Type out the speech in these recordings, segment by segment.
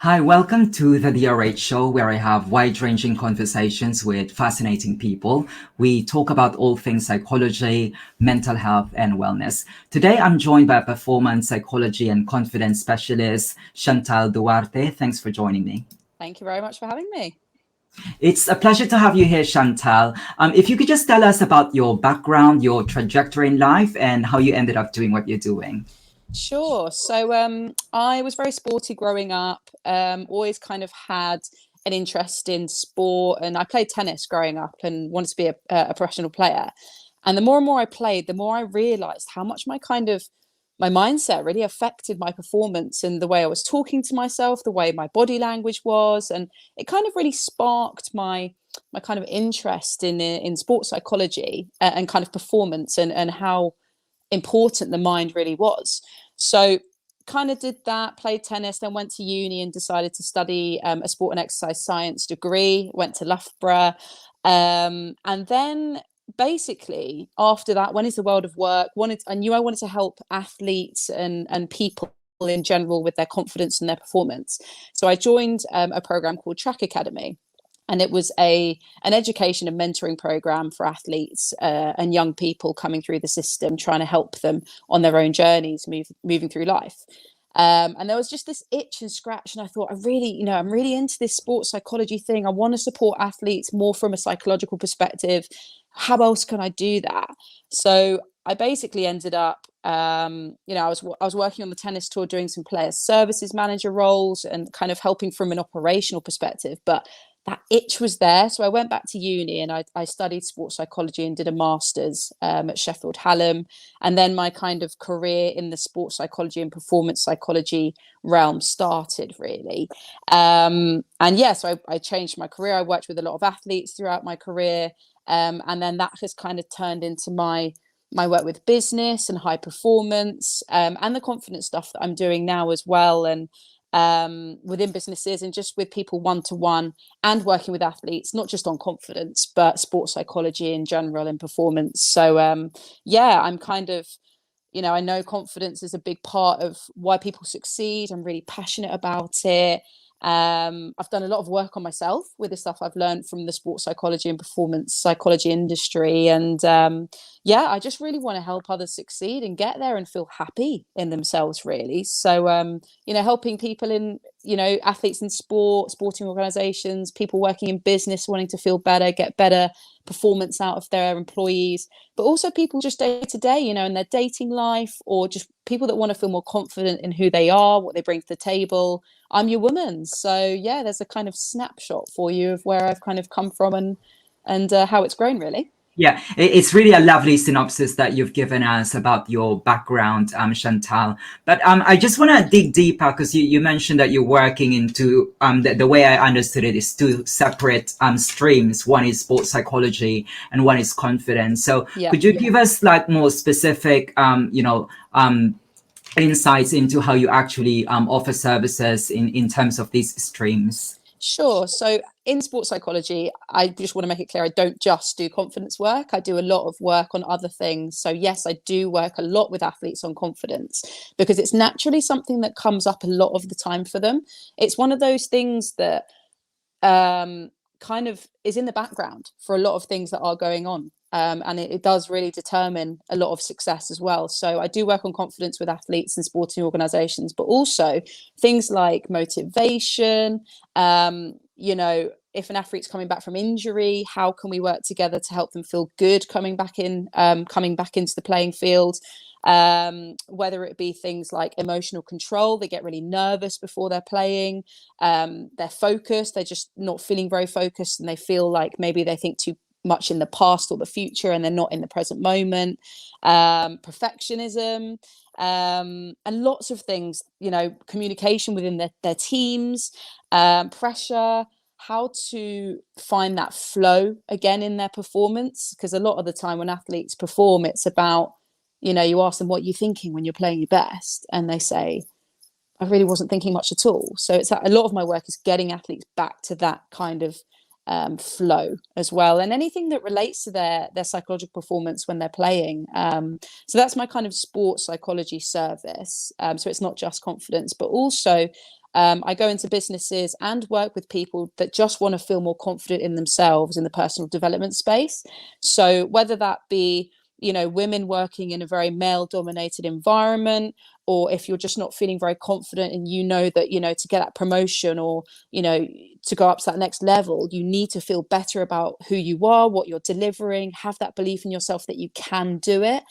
Hi, welcome to the DRH show where I have wide-ranging conversations with fascinating people. We talk about all things psychology, mental health, and wellness. Today, I'm joined by performance psychology and confidence specialist, Chantal Duarte. Thanks for joining me. Thank you very much for having me. It's a pleasure to have you here, Chantal. If you could just tell us about your background, your trajectory in life, and how you ended up doing what you're doing. Sure. So I was very sporty growing up, always kind of had an interest in sport, and I played tennis growing up and wanted to be a professional player. And the more and more I played, the more I realized how much my mindset really affected my performance and the way I was talking to myself, the way my body language was. And it kind of really sparked my kind of interest in sports psychology and kind of performance and how important the mind really was. So kind of did that, played tennis, then went to uni and decided to study a sport and exercise science degree, went to Loughborough. And then basically after that went into the world of work. I knew I wanted to help athletes and people in general with their confidence and their performance. So I joined a program called Track Academy. And it was an education and mentoring program for athletes and young people coming through the system, trying to help them on their own journeys, moving through life. And there was just this itch and scratch. And I thought, I'm really into this sports psychology thing. I want to support athletes more from a psychological perspective. How else can I do that? So I basically ended up, I was working on the tennis tour, doing some player services manager roles and kind of helping from an operational perspective. But that itch was there. So I went back to uni and I studied sports psychology and did a master's at Sheffield Hallam. And then my kind of career in the sports psychology and performance psychology realm started really. So I changed my career. I worked with a lot of athletes throughout my career. And then that has kind of turned into my work with business and high performance and the confidence stuff that I'm doing now as well. And within businesses and just with people one-to-one and working with athletes, not just on confidence, but sports psychology in general and performance. So I'm kind of, I know confidence is a big part of why people succeed. I'm really passionate about it. I've done a lot of work on myself with the stuff I've learned from the sports psychology and performance psychology industry. And I just really want to help others succeed and get there and feel happy in themselves, really. So, helping people in, athletes in sporting organizations, people working in business, wanting to feel better, get better performance out of their employees, but also people just day to day, in their dating life, or just people that want to feel more confident in who they are, what they bring to the table. I'm your woman. So there's a kind of snapshot for you of where I've kind of come from and how it's grown, really. Yeah, it's really a lovely synopsis that you've given us about your background, Chantal. But I just want to dig deeper because you mentioned that you're working into the way I understood it is two separate streams. One is sports psychology and one is confidence. So could you give us like more specific, insights into how you actually offer services in terms of these streams? Sure. So in sports psychology, I just want to make it clear, I don't just do confidence work. I do a lot of work on other things. So yes, I do work a lot with athletes on confidence because it's naturally something that comes up a lot of the time for them. It's one of those things that kind of is in the background for a lot of things that are going on. And it does really determine a lot of success as well. So I do work on confidence with athletes and sporting organizations, but also things like motivation, if an athlete's coming back from injury, how can we work together to help them feel good coming back into the playing field? Whether it be things like emotional control, they get really nervous before they're playing, they're focused, they're just not feeling very focused, and they feel like maybe they think too much in the past or the future and they're not in the present moment. Perfectionism, and lots of things, communication within their teams, pressure, how to find that flow again in their performance, because a lot of the time when athletes perform, it's about, you ask them what you're thinking when you're playing your best and they say, I really wasn't thinking much at all. So it's a lot of my work is getting athletes back to that kind of flow as well, and anything that relates to their psychological performance when they're playing. So that's my kind of sports psychology service. So it's not just confidence, but also I go into businesses and work with people that just want to feel more confident in themselves in the personal development space. So whether that be, women working in a very male dominated environment, or if you're just not feeling very confident and that, to get that promotion or, to go up to that next level, you need to feel better about who you are, what you're delivering, have that belief in yourself that you can do it.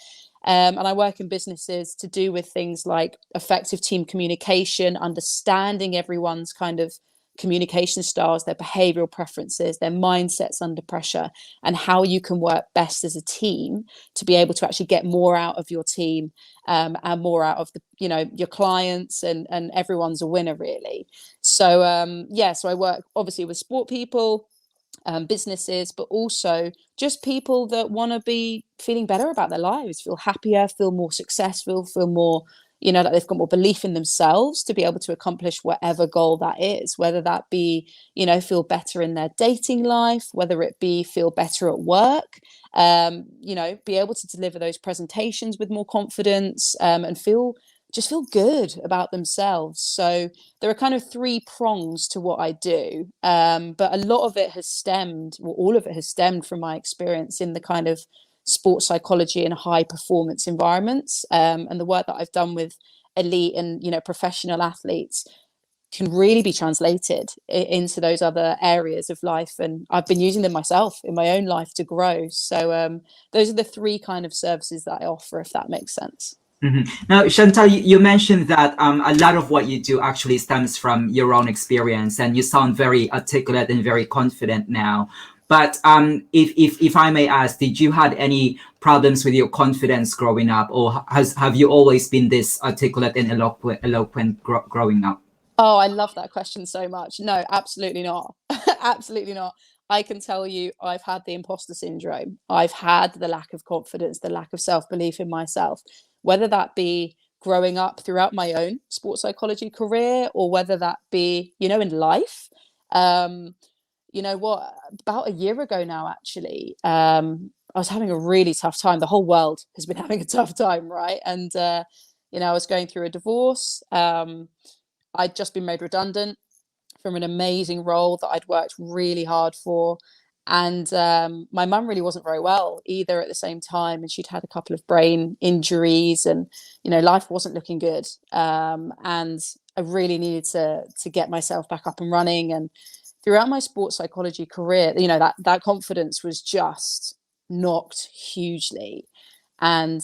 And I work in businesses to do with things like effective team communication, understanding everyone's kind of communication styles, their behavioral preferences, their mindsets under pressure, and how you can work best as a team to be able to actually get more out of your team, and more out of your clients, and everyone's a winner, really. So so I work obviously with sport people, businesses, but also just people that want to be feeling better about their lives, feel happier, feel more successful, feel more, that they've got more belief in themselves to be able to accomplish whatever goal that is, whether that be, feel better in their dating life, whether it be feel better at work, be able to deliver those presentations with more confidence, and just feel good about themselves. So there are kind of three prongs to what I do. But a lot of it has stemmed, well, all of it has stemmed from my experience in the kind of sports psychology and high performance environments. And the work that I've done with elite and, professional athletes can really be translated into those other areas of life. And I've been using them myself in my own life to grow. So those are the three kind of services that I offer, if that makes sense. Now, Chantal, you mentioned that a lot of what you do actually stems from your own experience, and you sound very articulate and very confident now. But if I may ask, did you had any problems with your confidence growing up, or have you always been this articulate and eloquent growing up? Oh, I love that question so much. No, absolutely not. Absolutely not. I can tell you, I've had the imposter syndrome. I've had the lack of confidence, the lack of self-belief in myself, whether that be growing up throughout my own sports psychology career, or whether that be, in life. What, about a year ago now, actually, I was having a really tough time. The whole world has been having a tough time, right? And, I was going through a divorce. I'd just been made redundant from an amazing role that I'd worked really hard for. And my mum really wasn't very well either at the same time. And she'd had a couple of brain injuries, and, life wasn't looking good. And I really needed to get myself back up and running. And throughout my sports psychology career, that confidence was just knocked hugely. And,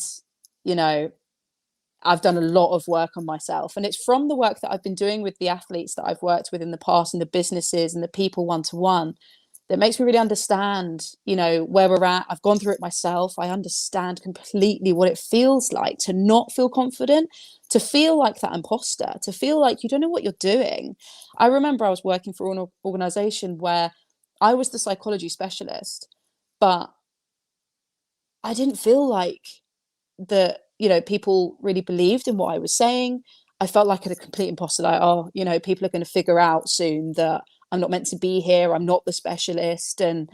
I've done a lot of work on myself, and it's from the work that I've been doing with the athletes that I've worked with in the past, and the businesses and the people one-to-one, that makes me really understand, where we're at. I've gone through it myself. I understand completely what it feels like to not feel confident, to feel like that imposter, to feel like you don't know what you're doing. I remember I was working for an organization where I was the psychology specialist, but I didn't feel like that, people really believed in what I was saying. I felt like a complete imposter, like, oh, people are going to figure out soon that I'm not meant to be here. I'm not the specialist. And,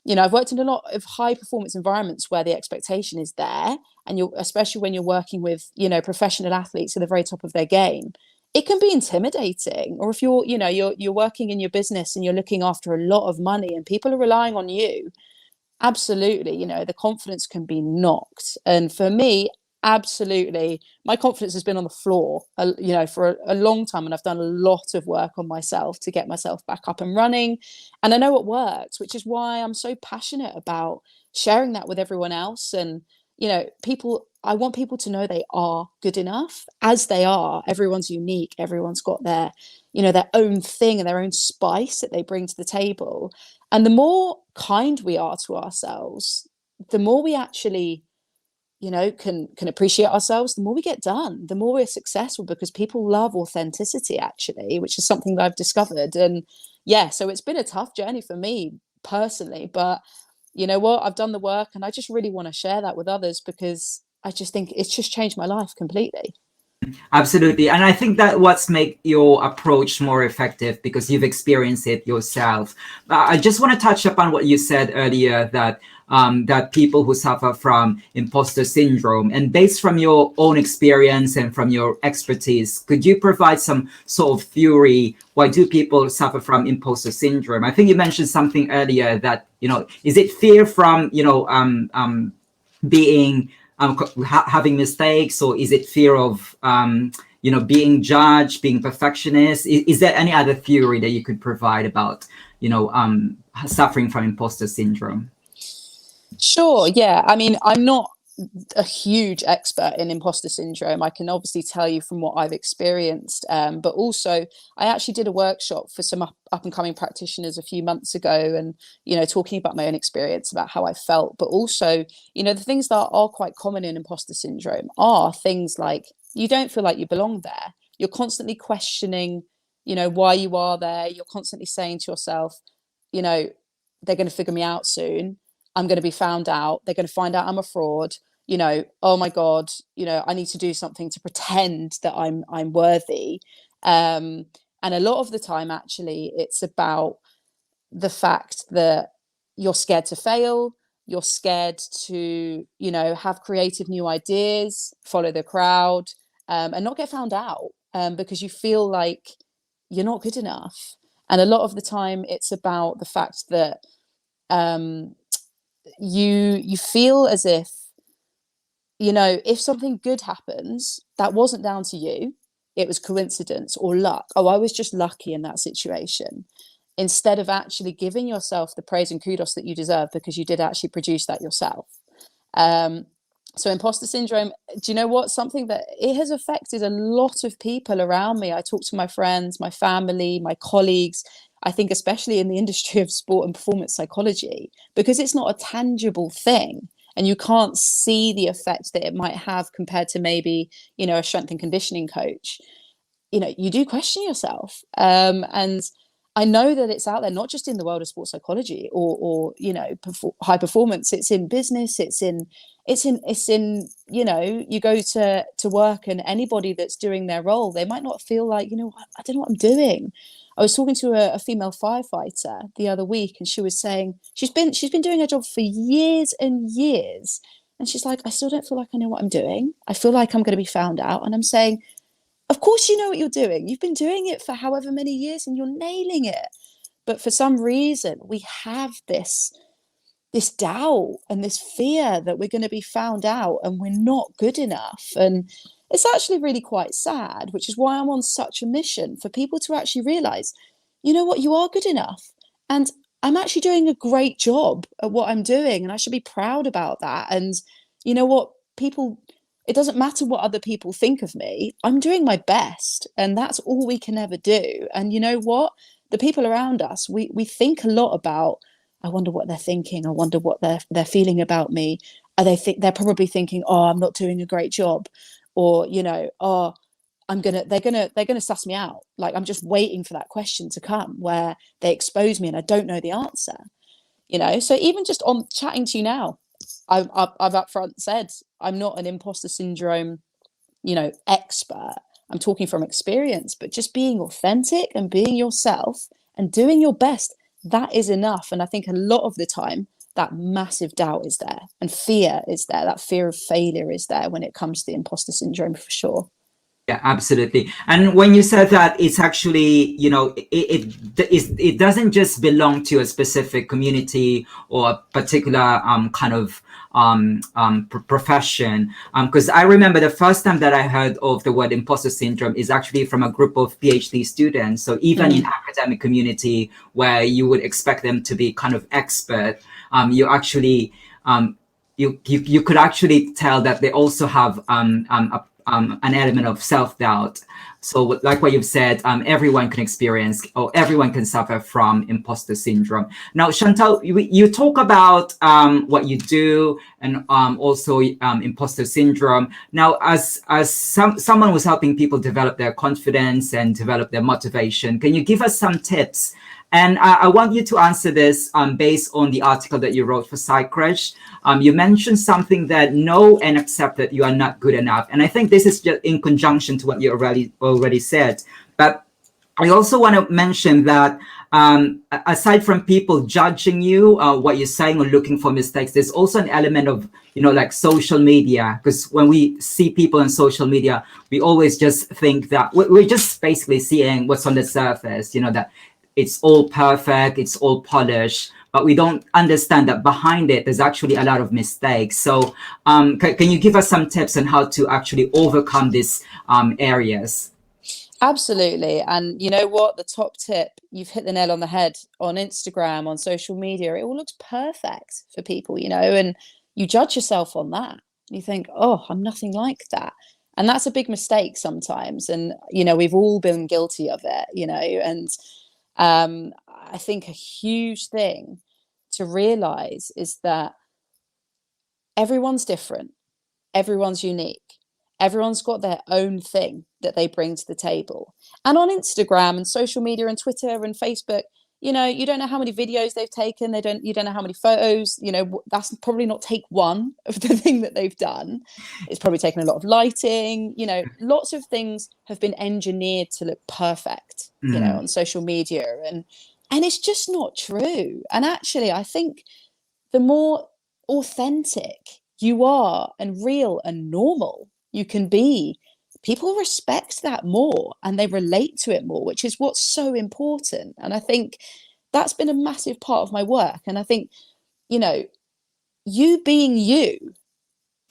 I've worked in a lot of high performance environments where the expectation is there. And especially when you're working with, professional athletes at the very top of their game, it can be intimidating. Or if you're working in your business and you're looking after a lot of money and people are relying on you, absolutely, the confidence can be knocked. And for me, absolutely, my confidence has been on the floor, for a long time. And I've done a lot of work on myself to get myself back up and running. And I know it works, which is why I'm so passionate about sharing that with everyone else. And, I want people to know they are good enough as they are. Everyone's unique. Everyone's got their own thing and their own spice that they bring to the table. And the more kind we are to ourselves, the more we actually, can appreciate ourselves, the more we get done, the more we're successful, because people love authenticity, actually, which is something that I've discovered. And yeah, so it's been a tough journey for me personally, but you know what? I've done the work, and I just really want to share that with others, because I just think it's just changed my life completely. Absolutely. And I think that what's make your approach more effective because you've experienced it yourself. I just want to touch upon what you said earlier that that people who suffer from imposter syndrome, and based from your own experience and from your expertise, could you provide some sort of theory? Why do people suffer from imposter syndrome? I think you mentioned something earlier that, is it fear from, being having mistakes, or is it fear of being judged, being perfectionist? Is there any other theory that you could provide about suffering from imposter syndrome? Sure, yeah. I mean, I'm not a huge expert in imposter syndrome. I can obviously tell you from what I've experienced, but also I actually did a workshop for some up and coming practitioners a few months ago, and talking about my own experience, about how I felt, but also the things that are quite common in imposter syndrome are things like you don't feel like you belong there. You're constantly questioning, why you are there. You're constantly saying to yourself, they're going to figure me out soon. I'm going to be found out. They're going to find out I'm a fraud. Oh my God, I need to do something to pretend that I'm worthy. And a lot of the time, actually, it's about the fact that you're scared to fail. You're scared to, have creative new ideas, follow the crowd, and not get found out, because you feel like you're not good enough. And a lot of the time, it's about the fact that you feel as if something good happens, that wasn't down to you, it was coincidence or luck. Oh, I was just lucky in that situation, instead of actually giving yourself the praise and kudos that you deserve because you did actually produce that yourself. So imposter syndrome, do you know what? Something that it has affected a lot of people around me. I talk to my friends, my family, my colleagues. I think especially in the industry of sport and performance psychology, because it's not a tangible thing and you can't see the effect that it might have compared to maybe, a strength and conditioning coach. You do question yourself. And I know that it's out there, not just in the world of sports psychology or high performance. It's in business. It's in you go to work, and anybody that's doing their role, they might not feel like, I don't know what I'm doing. I was talking to a female firefighter the other week, and she was saying she's been doing her job for years and years, and she's like, I still don't feel like I know what I'm doing. I feel like I'm going to be found out. And I'm saying, of course you know what you're doing. You've been doing it for however many years and you're nailing it. But for some reason, we have this doubt and this fear that we're going to be found out and we're not good enough. And it's actually really quite sad, which is why I'm on such a mission for people to actually realize, you know what, you are good enough. And I'm actually doing a great job at what I'm doing, and I should be proud about that. And you know what, it doesn't matter what other people think of me. I'm doing my best, and that's all we can ever do. And you know what? The people around us, we think a lot about, I wonder what they're thinking. I wonder what they're feeling about me. They're probably thinking, oh, I'm not doing a great job, or oh, they're gonna suss me out. Like, I'm just waiting for that question to come where they expose me and I don't know the answer. So even just on chatting to you now, I've upfront said I'm not an imposter syndrome, expert. I'm talking from experience, but just being authentic and being yourself and doing your best, that is enough. And I think a lot of the time that massive doubt is there and fear is there. That fear of failure is there when it comes to the imposter syndrome, for sure. Yeah, absolutely. And when you said that, it's actually, it doesn't just belong to a specific community or a particular kind of profession. Because I remember the first time that I heard of the word imposter syndrome is actually from a group of PhD students. So even in academic community where you would expect them to be kind of expert, you actually you could actually tell that they also have an element of self-doubt. So like what you've said, everyone can experience or everyone can suffer from imposter syndrome. Now, Chantal, you talk about what you do and also imposter syndrome. Now, as someone who's helping people develop their confidence and develop their motivation, can you give us some tips And I want you to answer this based on the article that you wrote for PsycRush. You mentioned something that know and accept that you are not good enough. And I think this is just in conjunction to what you already said. But I also want to mention that aside from people judging you, what you're saying or looking for mistakes, there's also an element of, like social media. Because when we see people on social media, we always just think that we're just basically seeing what's on the surface, that it's all perfect, it's all polished, but we don't understand that behind it, there's actually a lot of mistakes. So can you give us some tips on how to actually overcome these areas? Absolutely. And you know what? The top tip, you've hit the nail on the head. On Instagram, on social media, it all looks perfect for people, and you judge yourself on that. You think, oh, I'm nothing like that. And that's a big mistake sometimes. And, we've all been guilty of it, and I think a huge thing to realize is that everyone's different, everyone's unique. Everyone's got their own thing that they bring to the table. And on Instagram and social media and Twitter and Facebook, you don't know how many videos they've taken. You don't know how many photos, that's probably not take one of the thing that they've done. It's probably taken a lot of lighting, lots of things have been engineered to look perfect, on social media. And it's just not true. And actually, I think the more authentic you are and real and normal you can be, people respect that more and they relate to it more, which is what's so important. And I think that's been a massive part of my work. And I think, you being you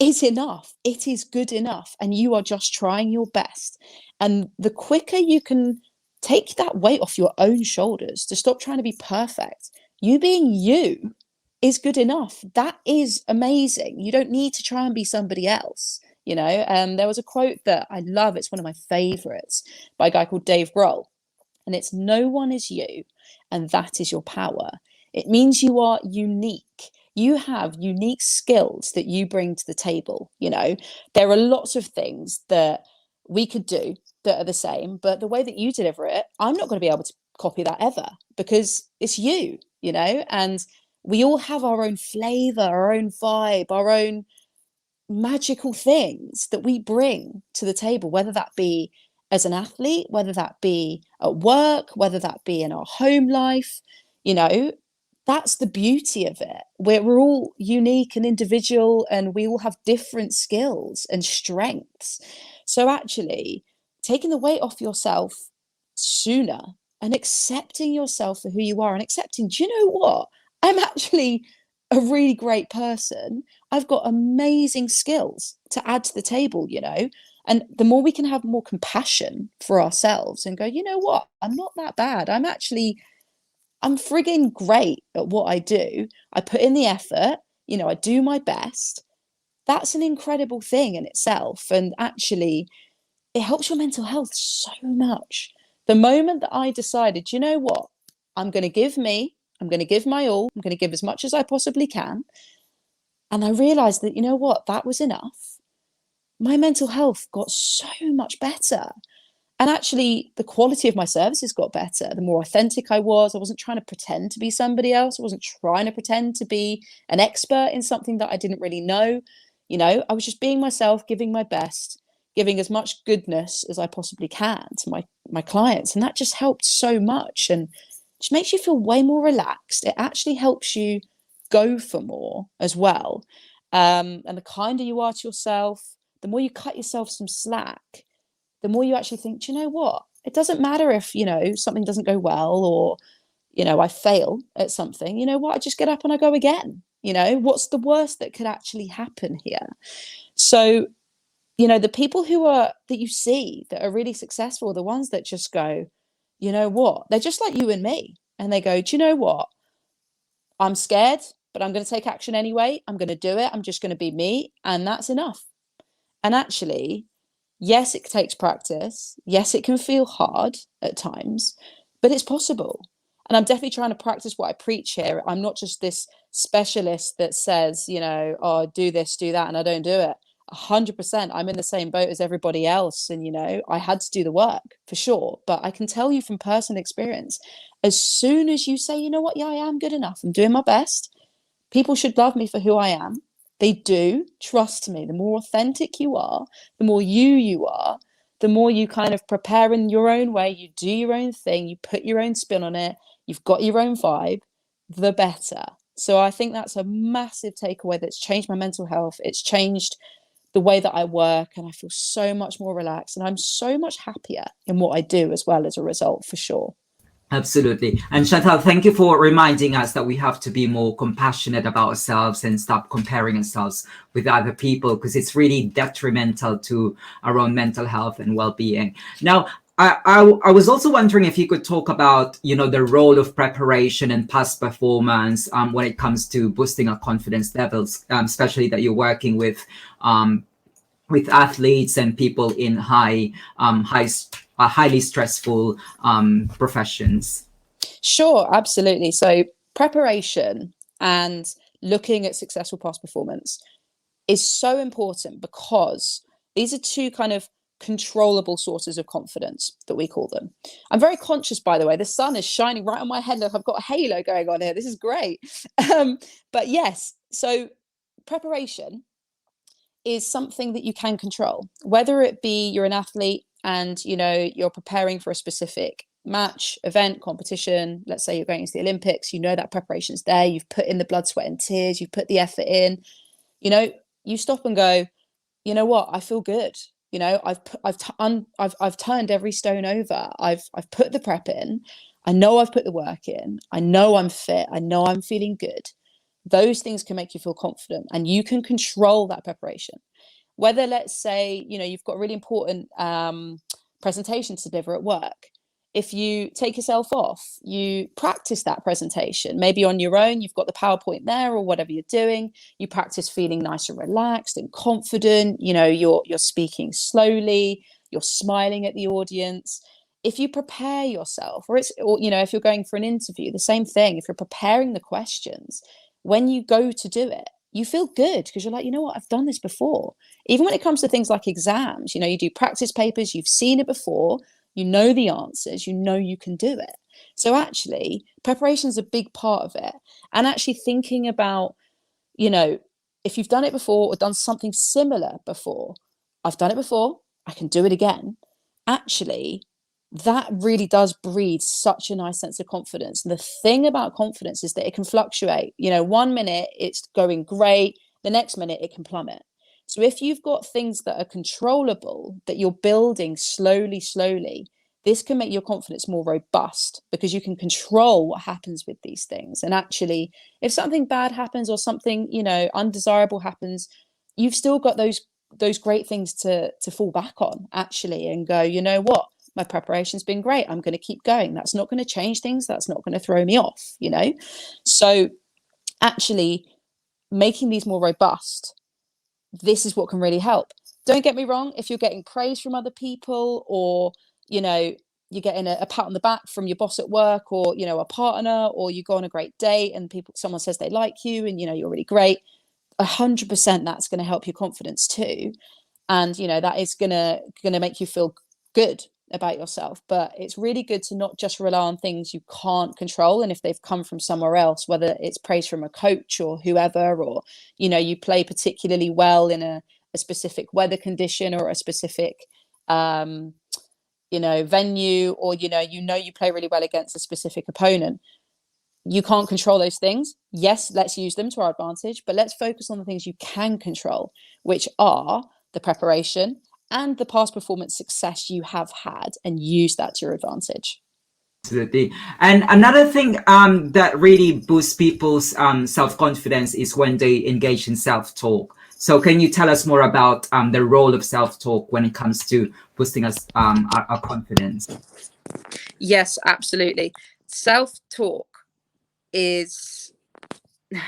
is enough. It is good enough. And you are just trying your best. And the quicker you can take that weight off your own shoulders to stop trying to be perfect, you being you is good enough. That is amazing. You don't need to try and be somebody else. There was a quote that I love. It's one of my favorites by a guy called Dave Grohl. And it's, no one is you, and that is your power. It means you are unique. You have unique skills that you bring to the table. There are lots of things that we could do that are the same, but the way that you deliver it, I'm not going to be able to copy that ever, because it's you, and we all have our own flavor, our own vibe, our own magical things that we bring to the table, whether that be as an athlete, whether that be at work, whether that be in our home life. That's the beauty of it. We're all unique and individual, and we all have different skills and strengths. So actually taking the weight off yourself sooner and accepting yourself for who you are, and accepting, do you know what? I'm actually a really great person. I've got amazing skills to add to the table, and the more we can have more compassion for ourselves and go, you know what? I'm not that bad. I'm frigging great at what I do. I put in the effort, I do my best. That's an incredible thing in itself. And actually, it helps your mental health so much. The moment that I decided, you know what? I'm going to give my all. I'm going to give as much as I possibly can. And I realized that, you know what? That was enough. My mental health got so much better. And actually, the quality of my services got better. The more authentic I wasn't trying to pretend to be somebody else. I wasn't trying to pretend to be an expert in something that I didn't really know. I was just being myself, giving my best, giving as much goodness as I possibly can to my clients. And that just helped so much. And just makes you feel way more relaxed. It actually helps you go for more as well. And the kinder you are to yourself, the more you cut yourself some slack, the more you actually think, do you know what? It doesn't matter if, something doesn't go well, or, I fail at something. You know what? I just get up and I go again. What's the worst that could actually happen here? So, the people that you see that are really successful are the ones that just go, you know what? They're just like you and me. And they go, do you know what? I'm scared, but I'm going to take action anyway. I'm going to do it. I'm just going to be me. And that's enough. And actually, yes, it takes practice. Yes, it can feel hard at times, but it's possible. And I'm definitely trying to practice what I preach here. I'm not just this specialist that says, oh, do this, do that, and I don't do it. 100%. I'm in the same boat as everybody else. And, I had to do the work for sure. But I can tell you from personal experience, As soon as you say, you know what, yeah, I am good enough, I'm doing my best, people should love me for who I am. They do. Trust me. The more authentic you are, the more you are, the more you kind of prepare in your own way, you do your own thing, you put your own spin on it, you've got your own vibe, the better. So I think that's a massive takeaway that's changed my mental health. It's changed the way that I work, and I feel so much more relaxed, and I'm so much happier in what I do as well as a result, for sure. Absolutely. And Chantal, thank you for reminding us that we have to be more compassionate about ourselves and stop comparing ourselves with other people, because it's really detrimental to our own mental health and well-being. Now, I was also wondering if you could talk about, the role of preparation and past performance when it comes to boosting our confidence levels, especially that you're working with athletes and people in highly stressful professions. Sure, absolutely. So preparation and looking at successful past performance is so important, because these are two kind of controllable sources of confidence that we call them. I'm very conscious, by the way, the sun is shining right on my head. Look, I've got a halo going on here. This is great. But yes, so preparation is something that you can control, whether it be you're an athlete and you're preparing for a specific match, event, competition. Let's say you're going to the Olympics, that preparation's there, you've put in the blood, sweat and tears, you've put the effort in. You stop and go, you know what, I feel good. I've turned every stone over. I've put the prep in. I know I've put the work in. I know I'm fit. I know I'm feeling good. Those things can make you feel confident, and you can control that preparation. Whether, let's say, you've got a really important presentation to deliver at work, if you take yourself off, you practice that presentation, maybe on your own, you've got the PowerPoint there or whatever you're doing, you practice feeling nice and relaxed and confident, you're speaking slowly, you're smiling at the audience. If you prepare yourself, or if you're going for an interview, the same thing, if you're preparing the questions, when you go to do it, you feel good, because you're like, you know what, I've done this before. Even when it comes to things like exams, you do practice papers, you've seen it before, you know the answers, you can do it. So actually, preparation is a big part of it. And actually thinking about, if you've done it before or done something similar before, I've done it before, I can do it again. Actually, that really does breed such a nice sense of confidence. And the thing about confidence is that it can fluctuate. 1 minute it's going great, the next minute it can plummet. So if you've got things that are controllable, that you're building slowly, this can make your confidence more robust, because you can control what happens with these things. And actually, if something bad happens or something, undesirable happens, you've still got those great things to fall back on, actually, and go, you know what? My preparation's been great. I'm going to keep going. That's not going to change things. That's not going to throw me off, So actually, making these more robust, this is what can really help. Don't get me wrong, if you're getting praise from other people, or you're getting a pat on the back from your boss at work, or a partner, or you go on a great date and someone says they like you and you're really great, 100% that's going to help your confidence too. And that is gonna make you feel good about yourself. But it's really good to not just rely on things you can't control, and if they've come from somewhere else, whether it's praise from a coach or whoever, or you play particularly well in a specific weather condition or a specific venue, or you play really well against a specific opponent. You can't control those things. Yes, let's use them to our advantage, but let's focus on the things you can control, which are the preparation and the past performance success you have had, and use that to your advantage. Absolutely. And another thing that really boosts people's self-confidence is when they engage in self-talk. So can you tell us more about the role of self-talk when it comes to boosting us our confidence? Yes, absolutely. Self-talk is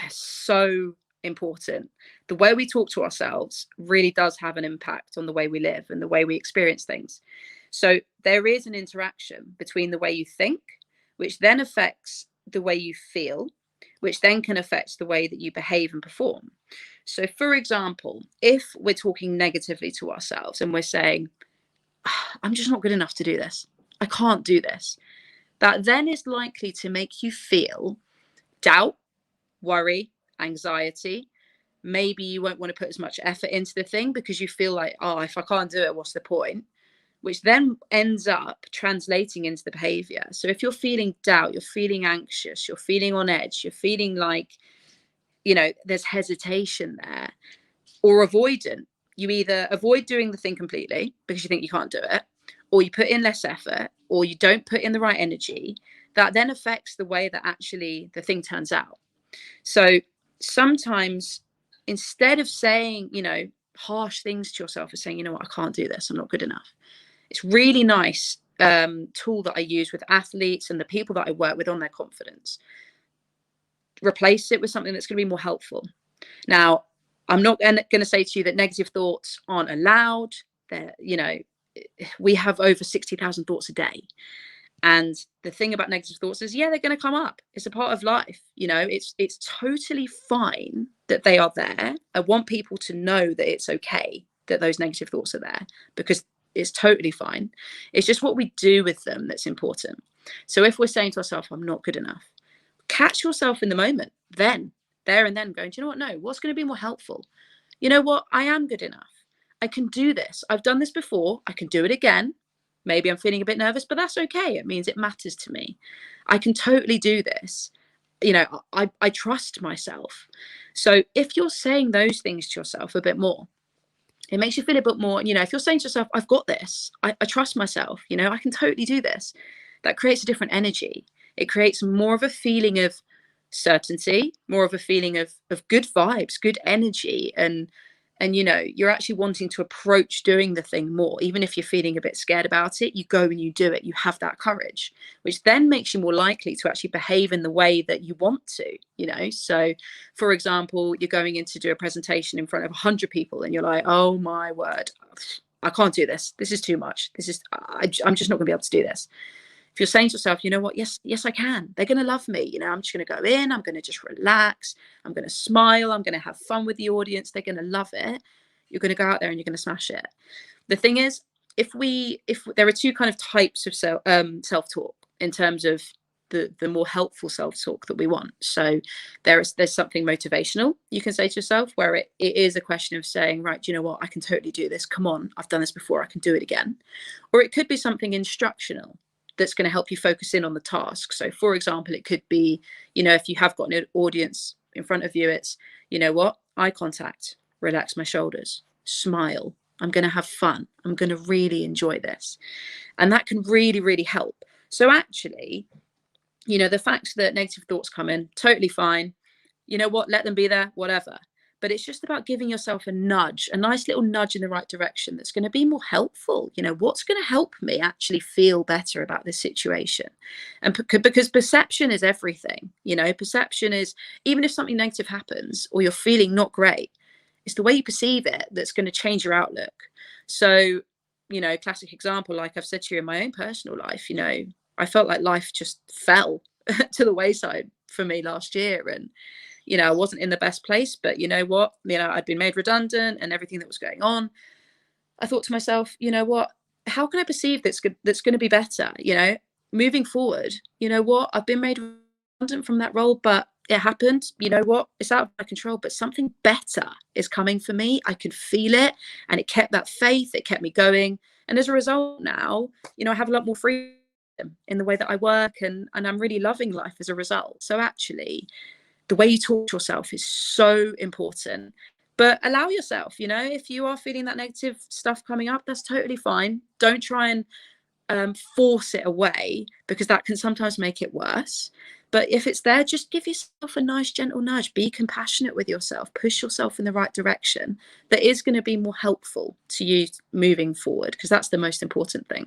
so important. The way we talk to ourselves really does have an impact on the way we live and the way we experience things. So there is an interaction between the way you think, which then affects the way you feel, which then can affect the way that you behave and perform. So, for example, if we're talking negatively to ourselves and we're saying, I'm just not good enough to do this, I can't do this, that then is likely to make you feel doubt, worry, anxiety. Maybe you won't want to put as much effort into the thing because you feel like, oh, if I can't do it, what's the point? Which then ends up translating into the behavior. So if you're feeling doubt, you're feeling anxious, you're feeling on edge, you're feeling like, there's hesitation there, or avoidant, you either avoid doing the thing completely because you think you can't do it, or you put in less effort, or you don't put in the right energy. That then affects the way that actually the thing turns out. So sometimes instead of saying, harsh things to yourself and saying, I can't do this, I'm not good enough. It's really nice tool that I use with athletes and the people that I work with on their confidence. Replace it with something that's going to be more helpful. Now, I'm not going to say to you that negative thoughts aren't allowed. We have over 60,000 thoughts a day. And the thing about negative thoughts is, they're going to come up. It's a part of life. It's totally fine that they are there. I want people to know that it's okay that those negative thoughts are there, because it's totally fine. It's just what we do with them that's important. So if we're saying to ourselves, I'm not good enough, catch yourself in the moment, there and then going, do you know what? No, what's going to be more helpful? You know what? I am good enough. I can do this. I've done this before. I can do it again. Maybe I'm feeling a bit nervous, but that's okay. It means it matters to me. I can totally do this. I trust myself. So if you're saying those things to yourself a bit more, it makes you feel a bit more, if you're saying to yourself, I've got this, I trust myself, I can totally do this. That creates a different energy. It creates more of a feeling of certainty, more of a feeling of good vibes, good energy. And you're actually wanting to approach doing the thing more. Even if you're feeling a bit scared about it, you go and you do it. You have that courage, which then makes you more likely to actually behave in the way that you want to, So, for example, you're going in to do a presentation in front of 100 people and you're like, oh my word, I can't do this. This is too much. I'm just not gonna be able to do this. If you're saying to yourself, you know what, yes, I can. They're going to love me. I'm just going to go in. I'm going to just relax. I'm going to smile. I'm going to have fun with the audience. They're going to love it. You're going to go out there and you're going to smash it. The thing is, if there are two kind of types of self-talk in terms of the more helpful self-talk that we want. So there's something motivational you can say to yourself, where it is a question of saying, right, do you know what, I can totally do this. Come on, I've done this before. I can do it again. Or it could be something instructional that's going to help you focus in on the task. So for example, it could be, if you have got an audience in front of you, it's, you know what, eye contact, relax my shoulders, smile. I'm going to have fun. I'm going to really enjoy this. And that can really, really help. So actually, the fact that negative thoughts come in, totally fine. You know what, let them be there, whatever. But it's just about giving yourself a nudge, a nice little nudge in the right direction that's going to be more helpful. What's going to help me actually feel better about this situation? And because perception is everything, perception is, even if something negative happens or you're feeling not great, it's the way you perceive it that's going to change your outlook. So, classic example, like I've said to you in my own personal life, I felt like life just fell to the wayside for me last year. And I wasn't in the best place, but you know what, I'd been made redundant and everything that was going on. I thought to myself, you know what, how can I perceive that's going to be better, moving forward? You know what, I've been made redundant from that role, but it happened. You know what, it's out of my control, but something better is coming for me. I could feel it, and it kept that faith. It kept me going. And as a result now, I have a lot more freedom in the way that I work, and I'm really loving life as a result. So actually, the way you talk to yourself is so important. But allow yourself, if you are feeling that negative stuff coming up, that's totally fine. Don't try and force it away, because that can sometimes make it worse. But if it's there, just give yourself a nice gentle nudge. Be compassionate with yourself. Push yourself in the right direction that is going to be more helpful to you moving forward, because that's the most important thing.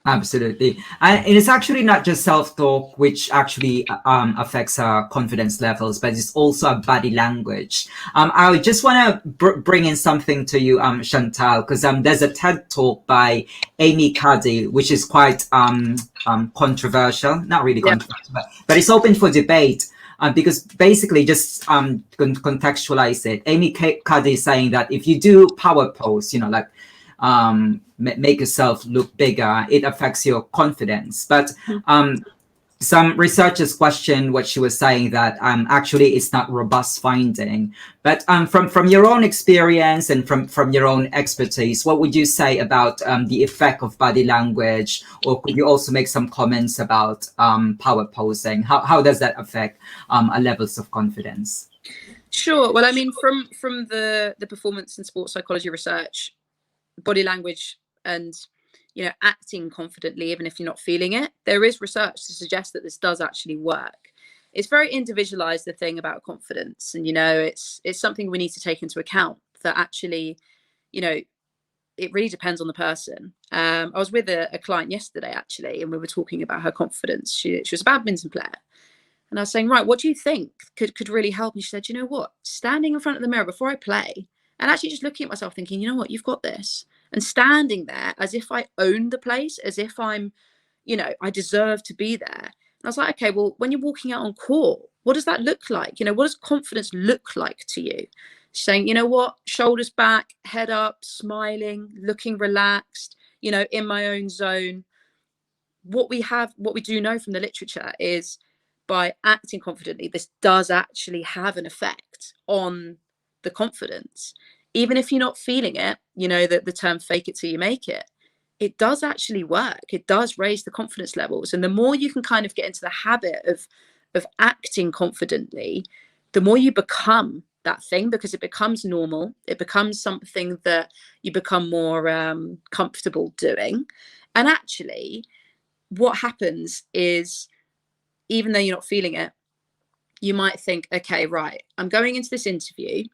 Absolutely. And it's actually not just self-talk, which actually affects our confidence levels, but it's also a body language. I just want to bring in something to you, Chantal, because there's a TED talk by Amy Cuddy, which is quite controversial, not really controversial, but it's open for debate. Because basically, just contextualize it, Amy Cuddy is saying that if you do power pose, make yourself look bigger, it affects your confidence. But some researchers questioned what she was saying, that actually it's not robust finding. But from your own experience and from your own expertise, what would you say about the effect of body language? Or could you also make some comments about power posing? How does that affect our levels of confidence? Sure. Well, I mean, from the performance and sports psychology research, body language and acting confidently even if you're not feeling it, there is research to suggest that this does actually work. It's very individualized, the thing about confidence, and it's something we need to take into account, that actually it really depends on the person. I was with a client yesterday actually, and we were talking about her confidence. She was a badminton player. And I was saying, right, what do you think could really help? And she said, you know what, standing in front of the mirror before I play and actually just looking at myself thinking, you know what, you've got this. And standing there as if I own the place, as if I'm, I deserve to be there. And I was like, okay, well, when you're walking out on court, what does that look like? What does confidence look like to you? She's saying, you know what, shoulders back, head up, smiling, looking relaxed, in my own zone. What we do know from the literature is, by acting confidently, this does actually have an effect on the confidence. Even if you're not feeling it, the term fake it till you make it, it does actually work. It does raise the confidence levels. And the more you can kind of get into the habit of acting confidently, the more you become that thing, because it becomes normal. It becomes something that you become more comfortable doing. And actually, what happens is, even though you're not feeling it, you might think, okay, right, I'm going into this interview.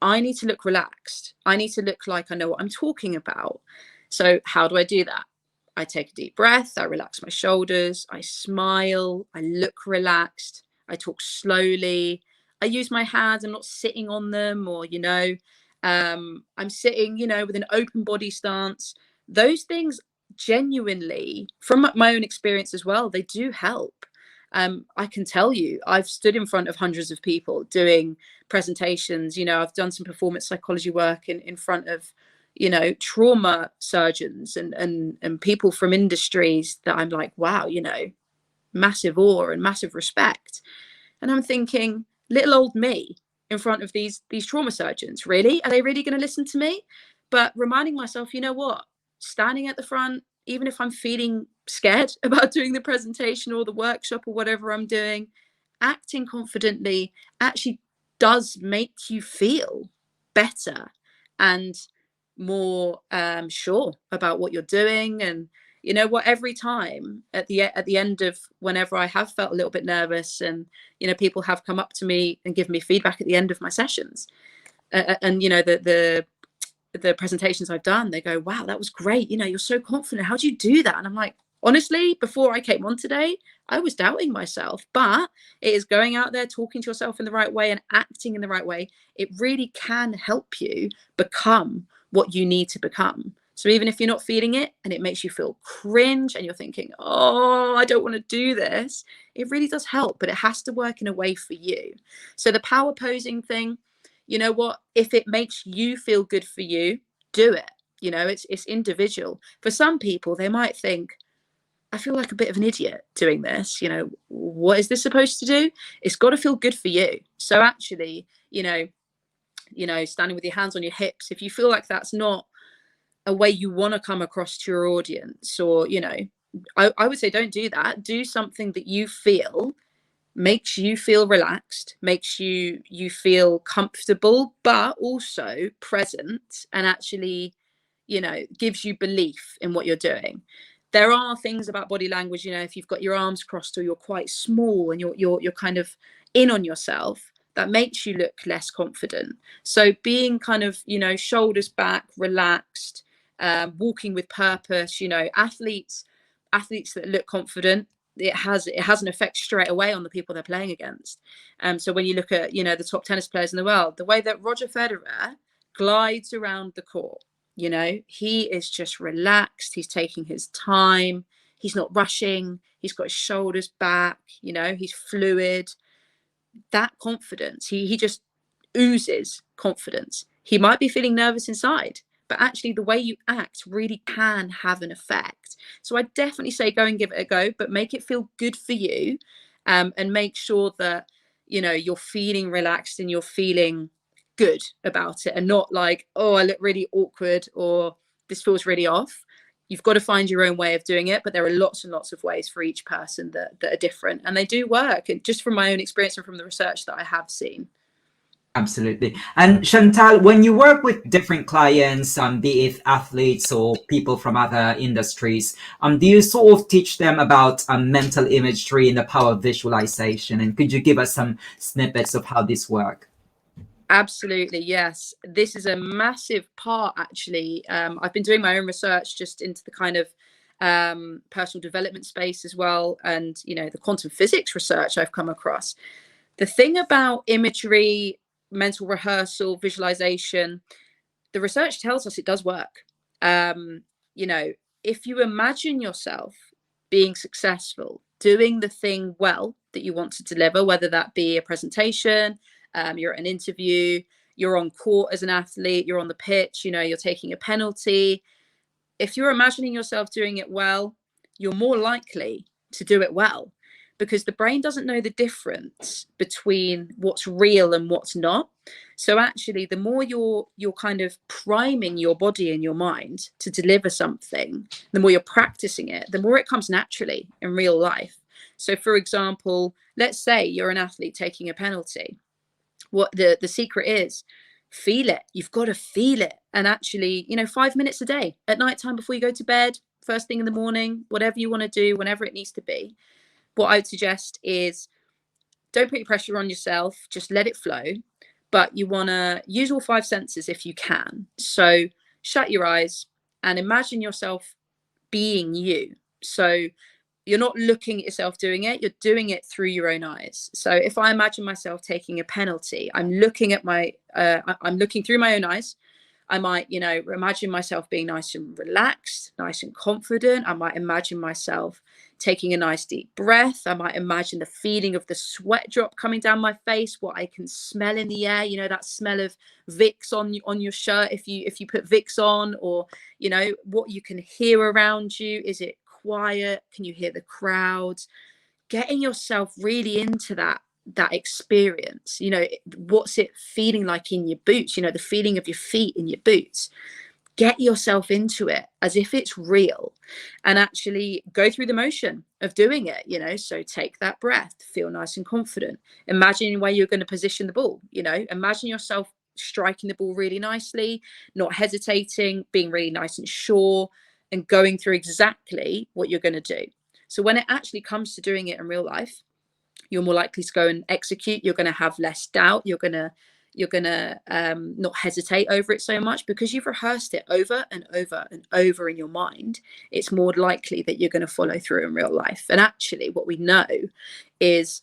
I need to look relaxed. I need to look like I know what I'm talking about. So how do I do that? I take a deep breath. I relax my shoulders. I smile. I look relaxed. I talk slowly. I use my hands. I'm not sitting on them, or, I'm sitting, with an open body stance. Those things, genuinely, from my own experience as well, they do help. I can tell you, I've stood in front of hundreds of people doing presentations. I've done some performance psychology work in front of, trauma surgeons and people from industries that I'm like, wow, massive awe and massive respect. And I'm thinking, little old me in front of these trauma surgeons, really? Are they really going to listen to me? But reminding myself, you know what, standing at the front, even if I'm feeling scared about doing the presentation or the workshop or whatever I'm doing, acting confidently actually does make you feel better and more sure about what you're doing. And every time at the end of whenever I have felt a little bit nervous, and people have come up to me and given me feedback at the end of my sessions, and the presentations I've done, they go, wow, that was great, you're so confident, how do you do that? And I'm like, honestly, before I came on today, I was doubting myself. But it is going out there, talking to yourself in the right way and acting in the right way. It really can help you become what you need to become. So even if you're not feeling it and it makes you feel cringe and you're thinking, oh, I don't want to do this, it really does help, but it has to work in a way for you. So the power posing thing, you know what, if it makes you feel good for you, do it. It's individual. For some people, they might think, I feel like a bit of an idiot doing this. What is this supposed to do? It's got to feel good for you. So actually, standing with your hands on your hips, if you feel like that's not a way you want to come across to your audience, or, I would say don't do that. Do something that you feel makes you feel relaxed, makes you feel comfortable, but also present, and actually, gives you belief in what you're doing. There are things about body language, if you've got your arms crossed or you're quite small and you're kind of in on yourself, that makes you look less confident. So being kind of, shoulders back, relaxed, walking with purpose, athletes that look confident, it has an effect straight away on the people they're playing against. So when you look at, the top tennis players in the world, the way that Roger Federer glides around the court, he is just relaxed. He's taking his time. He's not rushing. He's got his shoulders back. He's fluid. That confidence, he just oozes confidence. He might be feeling nervous inside, but actually the way you act really can have an effect. So I definitely say go and give it a go, but make it feel good for you, and make sure that, you know, you're feeling relaxed and you're feeling good about it, and not like, oh, I look really awkward, or this feels really off. You've got to find your own way of doing it, but there are lots and lots of ways for each person that are different, and they do work. And just from my own experience and from the research that I have seen. Absolutely. And Chantal, when you work with different clients, be it athletes or people from other industries, do you sort of teach them about mental imagery and the power of visualization? And could you give us some snippets of how this works? Absolutely, yes. This is a massive part, actually. I've been doing my own research just into the kind of personal development space as well, and, you know, the quantum physics research I've come across. The thing about imagery, mental rehearsal, visualization, the research tells us it does work. You know, if you imagine yourself being successful, doing the thing well that you want to deliver, whether that be a presentation, you're at an interview, you're on court as an athlete, you're on the pitch, you know, you're taking a penalty. If you're imagining yourself doing it well, you're more likely to do it well, because the brain doesn't know the difference between what's real and what's not. So actually, the more you're kind of priming your body and your mind to deliver something, the more you're practicing it, the more it comes naturally in real life. So for example, let's say you're an athlete taking a penalty. What the secret is, feel it. You've got to feel it. And actually, you know, 5 minutes a day, at nighttime before you go to bed, first thing in the morning, whatever you want to do, whenever it needs to be. What I would suggest is, don't put your pressure on yourself, just let it flow. But you want to use all five senses if you can. So shut your eyes and imagine yourself being you. So you're not looking at yourself doing it, you're doing it through your own eyes. So if I imagine myself taking a penalty, I'm looking at I'm looking through my own eyes. I might, you know, imagine myself being nice and relaxed, nice and confident. I might imagine myself taking a nice deep breath. I might imagine the feeling of the sweat drop coming down my face, what I can smell in the air, you know, that smell of Vicks on your shirt if you put Vicks on, or, you know, what you can hear around you. Is it quiet? Can you hear the crowds? Getting yourself really into that experience. You know, what's it feeling like in your boots? You know, the feeling of your feet in your boots. Get yourself into it as if it's real, and actually go through the motion of doing it, you know. So take that breath, feel nice and confident, imagine where you're going to position the ball, you know, imagine yourself striking the ball really nicely, not hesitating, being really nice and sure, and going through exactly what you're going to do. So when it actually comes to doing it in real life, you're more likely to go and execute. You're going to have less doubt. You're going to not hesitate over it so much, because you've rehearsed it over and over and over in your mind. It's more likely that you're going to follow through in real life. And actually, what we know is,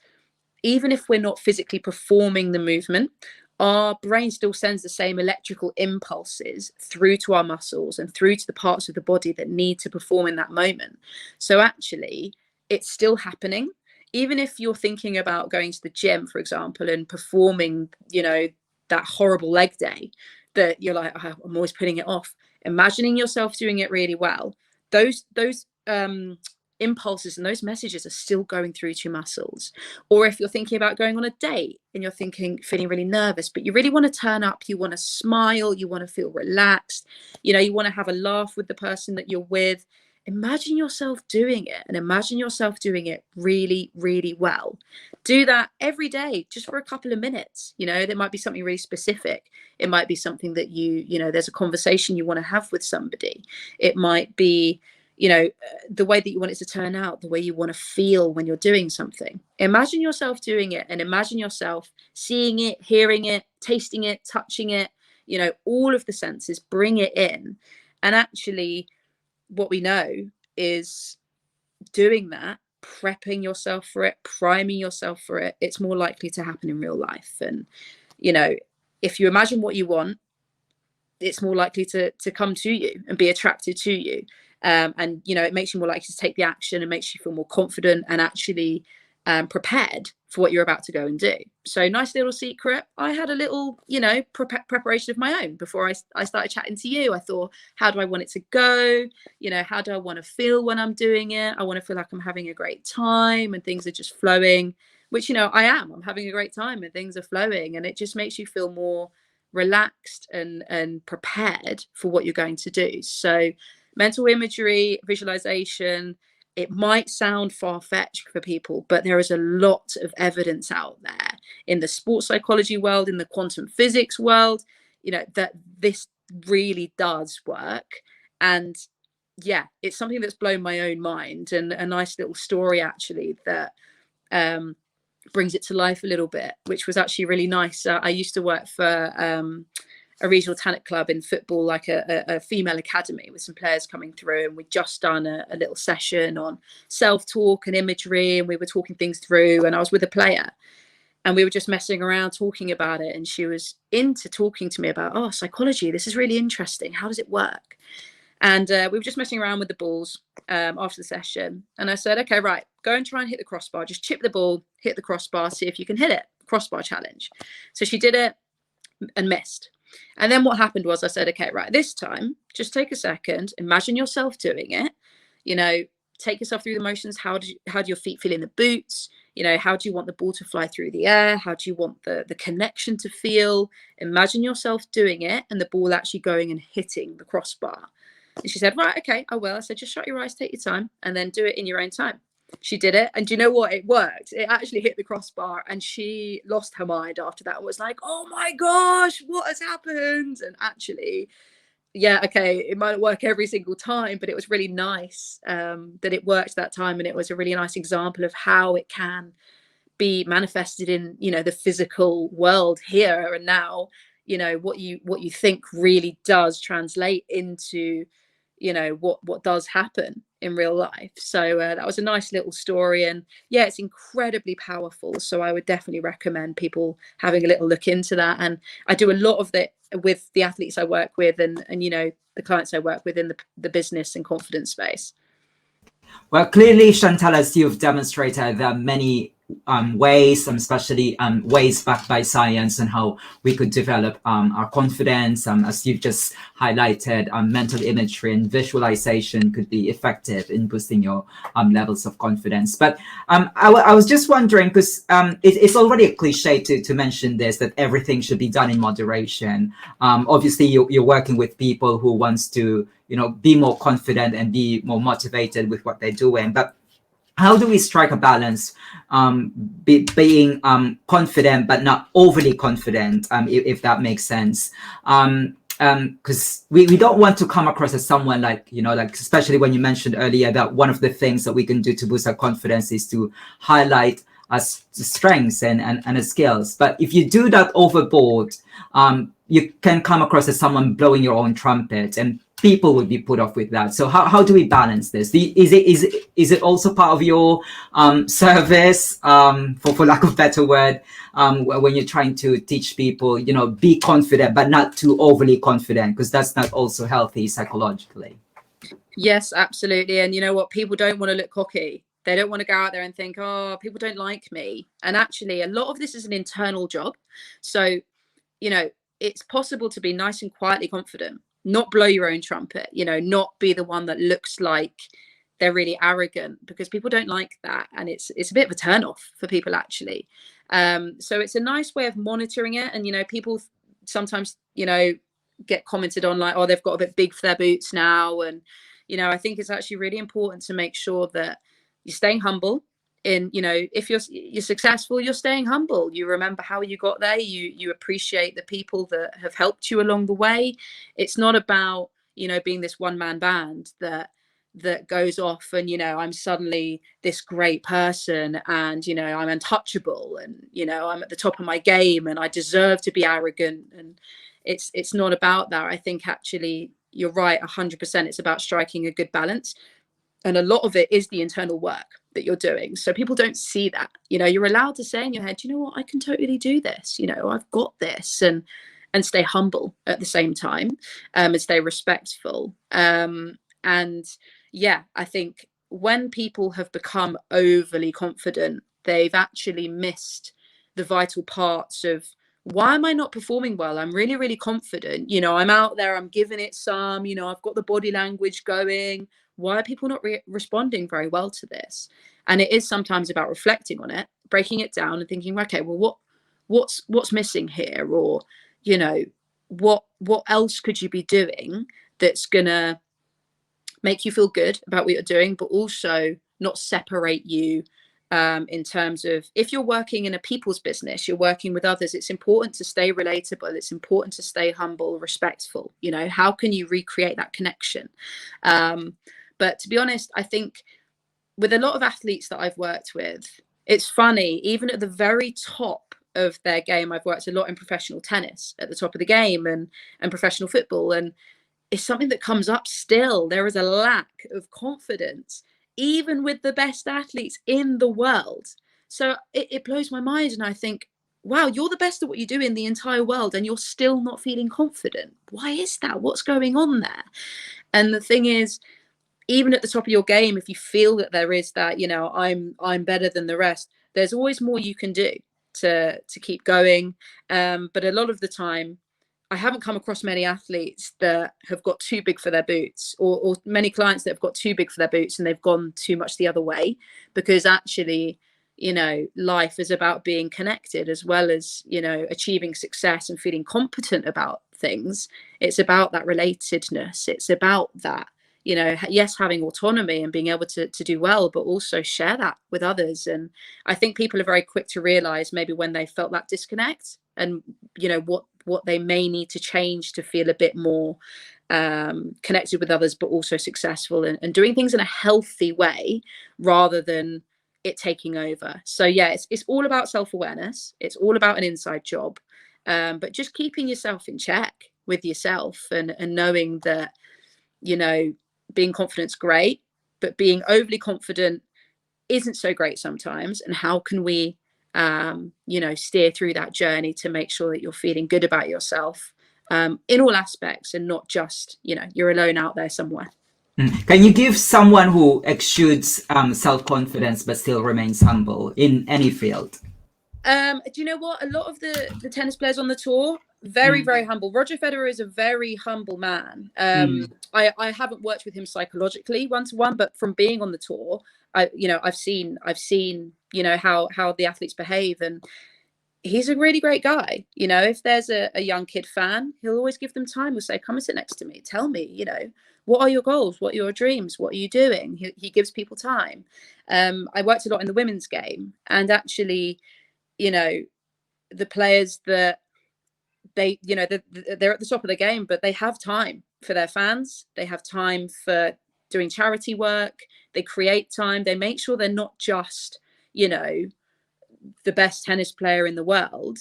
even if we're not physically performing the movement, our brain still sends the same electrical impulses through to our muscles and through to the parts of the body that need to perform in that moment. So actually, it's still happening. Even if you're thinking about going to the gym, for example, and performing, you know, that horrible leg day that you're like, oh, I'm always putting it off. Imagining yourself doing it really well, those impulses and those messages are still going through to your muscles. Or if you're thinking about going on a date and you're feeling really nervous, but you really want to turn up, you want to smile, you want to feel relaxed, you know, you want to have a laugh with the person that you're with, imagine yourself doing it, and imagine yourself doing it really, really well. Do that every day, just for a couple of minutes. You know, there might be something really specific. It might be something that you know, there's a conversation you want to have with somebody. It might be, you know, the way that you want it to turn out, the way you want to feel when you're doing something. Imagine yourself doing it, and imagine yourself seeing it, hearing it, tasting it, touching it, you know, all of the senses, bring it in. And actually, what we know is, doing that, prepping yourself for it, priming yourself for it, it's more likely to happen in real life. And, you know, if you imagine what you want, it's more likely to come to you and be attracted to you. And, you know, it makes you more likely to take the action and makes you feel more confident and actually prepared for what you're about to go and do. So nice little secret. I had a little, preparation of my own before I started chatting to you. I thought, how do I want it to go? How do I want to feel when I'm doing it? I want to feel like I'm having a great time and things are just flowing, which, I am. I'm having a great time and things are flowing, and it just makes you feel more relaxed and prepared for what you're going to do. So mental imagery, visualization, it might sound far-fetched for people, but there is a lot of evidence out there in the sports psychology world, in the quantum physics world, that this really does work. And yeah, it's something that's blown my own mind, and a nice little story actually that brings it to life a little bit, which was actually really nice. I used to work for a regional talent club in football, like a female academy with some players coming through, and we'd just done a little session on self-talk and imagery, and we were talking things through, and I was with a player and we were just messing around talking about it, and she was into talking to me about, psychology, this is really interesting, how does it work? And we were just messing around with the balls after the session, and I said, okay, right, go and try and hit the crossbar, just chip the ball, hit the crossbar, see if you can hit it, crossbar challenge. So she did it and missed. And then what happened was I said, okay, right, this time, just take a second, imagine yourself doing it, take yourself through the motions. How do your feet feel in the boots? How do you want the ball to fly through the air? How do you want the connection to feel? Imagine yourself doing it and the ball actually going and hitting the crossbar. And she said, right, okay, I will. I said, just shut your eyes, take your time, and then do it in your own time. She did it, and do you know what? It worked. It actually hit the crossbar, and she lost her mind after that. Was like, oh my gosh, what has happened? And actually, yeah, okay, it might not work every single time, but it was really nice that it worked that time, and it was a really nice example of how it can be manifested in the physical world here and now. What you think really does translate into what does happen in real life. So that was a nice little story, and yeah, it's incredibly powerful. So I would definitely recommend people having a little look into that. And I do a lot of that with the athletes I work with, and the clients I work with in the business and confidence space. Well, clearly, Chantal, as you've demonstrated, there are many ways, especially ways backed by science, and how we could develop our confidence. As you've just highlighted, mental imagery and visualization could be effective in boosting your levels of confidence. But I was just wondering, because it's already a cliche to mention this, that everything should be done in moderation. Obviously, you're working with people who wants to be more confident and be more motivated with what they're doing. But how do we strike a balance being confident but not overly confident, if that makes sense? Because we don't want to come across as someone like especially when you mentioned earlier that one of the things that we can do to boost our confidence is to highlight as strengths and skills. But if you do that overboard, you can come across as someone blowing your own trumpet, and people would be put off with that. So how do we balance this? Is it also part of your service, for lack of a better word, when you're trying to teach people, be confident but not too overly confident, because that's not also healthy psychologically? Yes, absolutely. And you know what? People don't want to look cocky. They don't want to go out there and think, oh, people don't like me. And actually, a lot of this is an internal job. So, it's possible to be nice and quietly confident, not blow your own trumpet, not be the one that looks like they're really arrogant, because people don't like that. And it's a bit of a turn off for people, actually. So it's a nice way of monitoring it. And, people sometimes, get commented on like, oh, they've got a bit big for their boots now. And, I think it's actually really important to make sure that you're staying humble. If you're successful, you're staying humble. You remember how you got there. You appreciate the people that have helped you along the way. It's not about being this one-man band that goes off and I'm suddenly this great person, and I'm untouchable, and I'm at the top of my game and I deserve to be arrogant. And it's not about that. I think actually you're right 100%. It's about striking a good balance. And a lot of it is the internal work that you're doing. So people don't see that. You're allowed to say in your head, you know what, I can totally do this. I've got this, and stay humble at the same time, and stay respectful. And yeah, I think when people have become overly confident, they've actually missed the vital parts of, why am I not performing well? I'm really, really confident. You know, I'm out there, I'm giving it some, you know, I've got the body language going. Why are people not responding very well to this? And it is sometimes about reflecting on it, breaking it down and thinking, okay, well, what's missing here? Or, you know, what else could you be doing that's gonna make you feel good about what you're doing, but also not separate you, in terms of, if you're working in a people's business, you're working with others, it's important to stay relatable, it's important to stay humble, respectful. You know, how can you recreate that connection? But to be honest, I think with a lot of athletes that I've worked with, it's funny, even at the very top of their game, I've worked a lot in professional tennis at the top of the game, and professional football, and it's something that comes up still. There is a lack of confidence, even with the best athletes in the world. So it blows my mind. And I think, wow, you're the best at what you do in the entire world, and you're still not feeling confident. Why is that? What's going on there? And the thing is, even at the top of your game, if you feel that there is that, you know, I'm better than the rest, there's always more you can do to keep going. But a lot of the time, I haven't come across many athletes that have got too big for their boots, or many clients that have got too big for their boots and they've gone too much the other way. Because actually, you know, life is about being connected as well as, you know, achieving success and feeling competent about things. It's about that relatedness. It's about that, you know, yes, having autonomy and being able to do well, but also share that with others. And I think people are very quick to realize maybe when they felt that disconnect, and, you know, what they may need to change to feel a bit more connected with others, but also successful, and doing things in a healthy way rather than it taking over. So yeah, it's all about self-awareness. It's all about an inside job, but just keeping yourself in check with yourself, and knowing that, you know, being confident's great, but being overly confident isn't so great sometimes. And how can we, you know, steer through that journey to make sure that you're feeling good about yourself, in all aspects, and not just, you know, you're alone out there somewhere. Can you give someone who exudes self-confidence but still remains humble in any field? Do you know what? A lot of the tennis players on the tour, very, very humble. Roger Federer is a very humble man. I haven't worked with him psychologically one-to-one, but from being on the tour, I've seen, you know, how the athletes behave, and he's a really great guy. You know, if there's a young kid fan, he'll always give them time. He'll say, come and sit next to me. Tell me, you know, what are your goals? What are your dreams? What are you doing? He gives people time. I worked a lot in the women's game, and actually, you know, the players that they're at the top of the game, but they have time for their fans. They have time for doing charity work. They create time. They make sure they're not just, you know, the best tennis player in the world.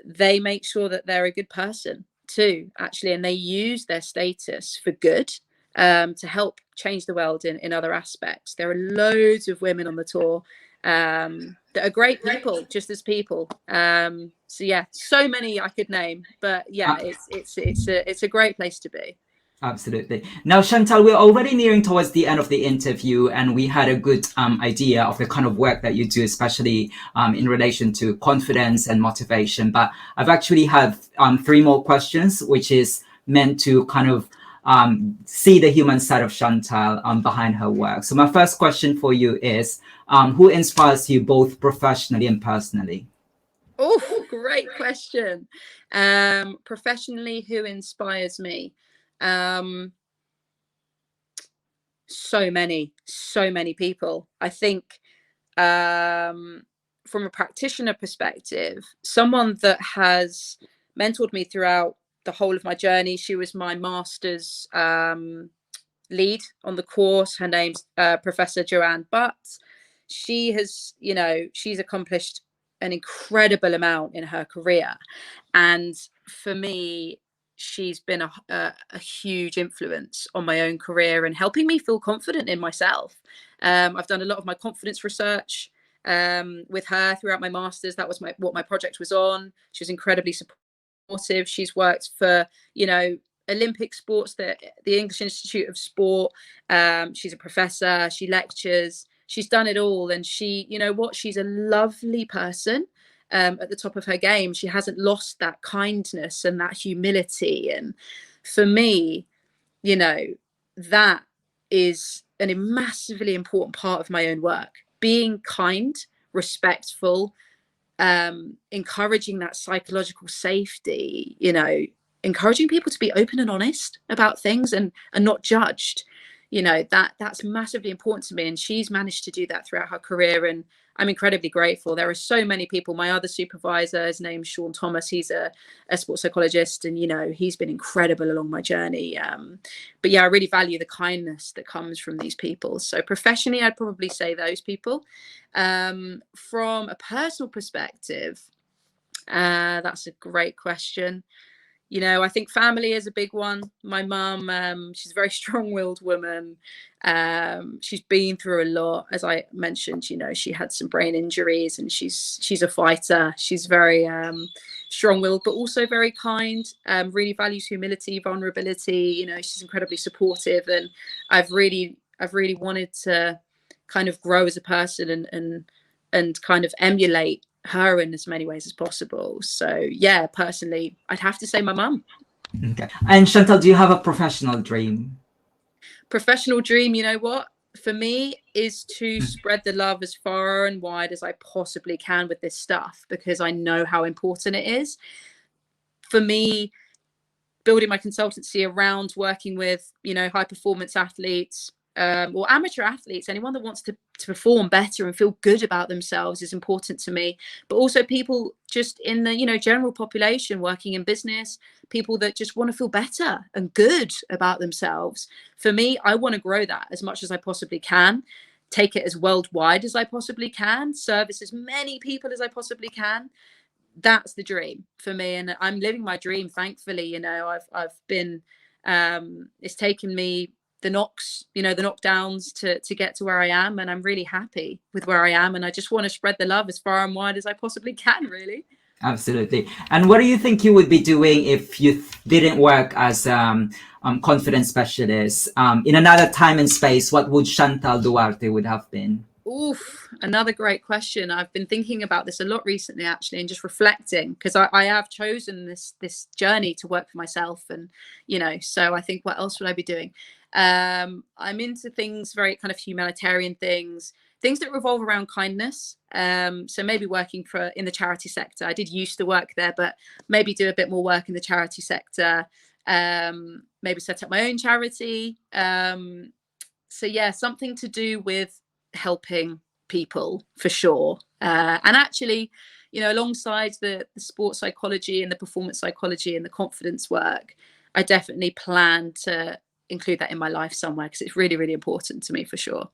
They make sure that they're a good person too, actually, and they use their status for good, to help change the world in other aspects. There are loads of women on the tour that are great people, just as people. So yeah, so many I could name, but yeah, it's a great place to be. Absolutely. Now, Chantal, we're already nearing towards the end of the interview, and we had a good idea of the kind of work that you do, especially in relation to confidence and motivation. But I've actually have 3 more questions, which is meant to kind of see the human side of Chantal behind her work. So my first question for you is, who inspires you both professionally and personally? Oh, great question. Professionally, who inspires me? So many people. I think, from a practitioner perspective, someone that has mentored me throughout the whole of my journey. She was my master's lead on the course. Her name's Professor Joanne Butt. She has, you know, she's accomplished an incredible amount in her career, and for me, she's been a huge influence on my own career and helping me feel confident in myself. I've done a lot of my confidence research with her throughout my masters. That was what my project was on. She was incredibly supportive. She's worked for, you know, Olympic sports, the English Institute of Sport. She's a professor. She lectures. she's done it all. And she, you know what, she's a lovely person. At the top of her game. She hasn't lost that kindness and that humility. And for me, you know, that is a massively important part of my own work. Being kind, respectful, encouraging that psychological safety, you know, encouraging people to be open and honest about things and not judged. You know, that's massively important to me. And she's managed to do that throughout her career. And I'm incredibly grateful. There are so many people. My other supervisor, his name's Sean Thomas. He's a sports psychologist, and, you know, he's been incredible along my journey. But yeah, I really value the kindness that comes from these people. So professionally, I'd probably say those people. From a personal perspective, that's a great question. You know, I think family is a big one. My mum, she's a very strong-willed woman. She's been through a lot. As I mentioned, you know, she had some brain injuries, and she's a fighter. She's very strong-willed, but also very kind, really values humility, vulnerability. You know, she's incredibly supportive. And I've really wanted to kind of grow as a person and kind of emulate her in as many ways as possible. So yeah, personally, I'd have to say my mum. Okay. And Chantal, do you have a professional dream? Professional dream, you know what? For me, is to spread the love as far and wide as I possibly can with this stuff, because I know how important it is. For me, building my consultancy around working with, you know, high performance athletes, or amateur athletes, anyone that wants to perform better and feel good about themselves is important to me. But also people just in the, you know, general population working in business, people that just want to feel better and good about themselves. For me, I want to grow that as much as I possibly can, take it as worldwide as I possibly can, service as many people as I possibly can. That's the dream for me, and I'm living my dream, thankfully. You know, I've been it's taken me the knocks, you know, the knockdowns to get to where I am, and I'm really happy with where I am, and I just want to spread the love as far and wide as I possibly can, really. Absolutely. And what do you think you would be doing if you didn't work as confidence specialist in another time and space? What would Chantal Duarte would have been? Oof, another great question. I've been thinking about this a lot recently, actually, and just reflecting, because I have chosen this journey to work for myself, and, you know, so I think, what else would I be doing? I'm into things very kind of humanitarian things that revolve around kindness. So maybe working in the charity sector. I did used to work there, but maybe do a bit more work in the charity sector. Maybe set up my own charity. So yeah, something to do with helping people for sure. And actually, you know, alongside the sports psychology and the performance psychology and the confidence work, I definitely plan to include that in my life somewhere, because it's really, really important to me, for sure.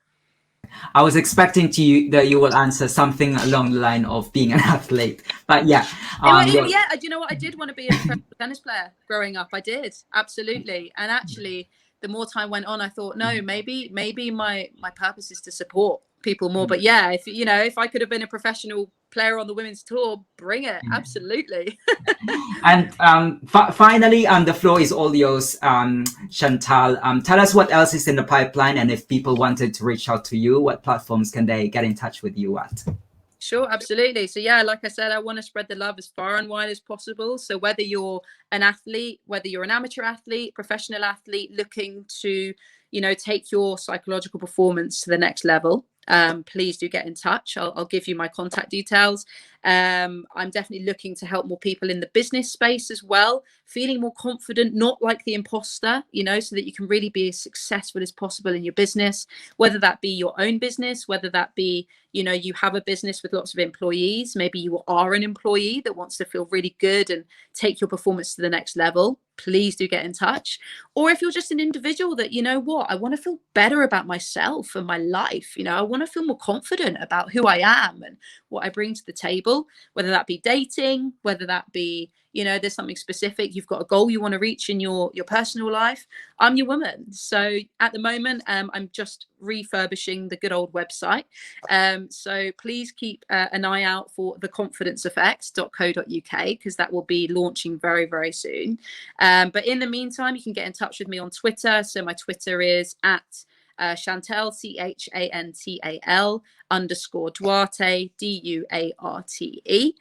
I was expecting that you will answer something along the line of being an athlete, but yeah. Yeah, you know what? I did want to be a professional tennis player growing up. I did, absolutely. And actually, the more time went on, I thought, no, maybe my purpose is to support people more. But yeah, if you know, if I could have been a professional player on the women's tour, bring it, absolutely. And finally, the floor is all yours, Chantal. Tell us what else is in the pipeline, and if people wanted to reach out to you, what platforms can they get in touch with you at? Sure, absolutely. So yeah, like I said, I want to spread the love as far and wide as possible. So whether you're an athlete, whether you're an amateur athlete, professional athlete, looking to, you know, take your psychological performance to the next level, please do get in touch. I'll give you my contact details. I'm definitely looking to help more people in the business space as well, feeling more confident, not like the imposter, you know, so that you can really be as successful as possible in your business, whether that be your own business, whether that be, you know, you have a business with lots of employees. Maybe you are an employee that wants to feel really good and take your performance to the next level. Please do get in touch. Or if you're just an individual that, you know what, I want to feel better about myself and my life. You know, I want to feel more confident about who I am and what I bring to the table, whether that be dating, whether that be, you know, there's something specific, you've got a goal you want to reach in your personal life. I'm your woman. So at the moment, I'm just refurbishing the good old website. So please keep an eye out for theconfidenceeffect.co.uk, because that will be launching very, very soon. But in the meantime, you can get in touch with me on Twitter. So my Twitter is at Chantal, CHANTAL _Duarte, DUARTE.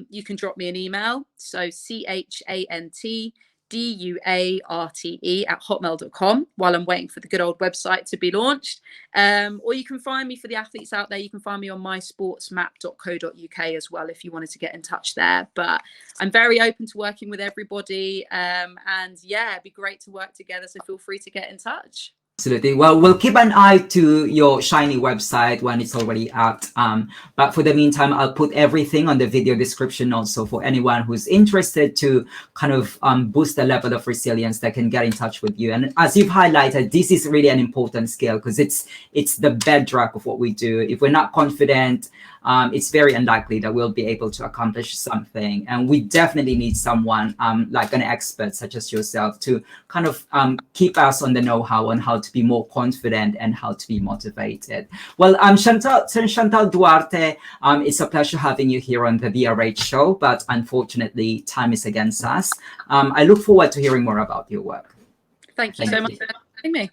You can drop me an email. So CHANTDUARTE@hotmail.com while I'm waiting for the good old website to be launched. Or you can find me, for the athletes out there, you can find me on mysportsmap.co.uk as well if you wanted to get in touch there. But I'm very open to working with everybody. And yeah, it'd be great to work together. So feel free to get in touch. Absolutely. Well, we'll keep an eye to your shiny website when it's already out. But for the meantime, I'll put everything on the video description also for anyone who's interested to kind of boost the level of resilience that can get in touch with you. And as you've highlighted, this is really an important skill because it's the bedrock of what we do. If we're not confident, it's very unlikely that we'll be able to accomplish something. And we definitely need someone like an expert such as yourself to kind of keep us on the know-how on how to be more confident and how to be motivated. Well, Chantal Duarte, it's a pleasure having you here on the VRH show, but unfortunately, time is against us. I look forward to hearing more about your work. Thank you so much for having me.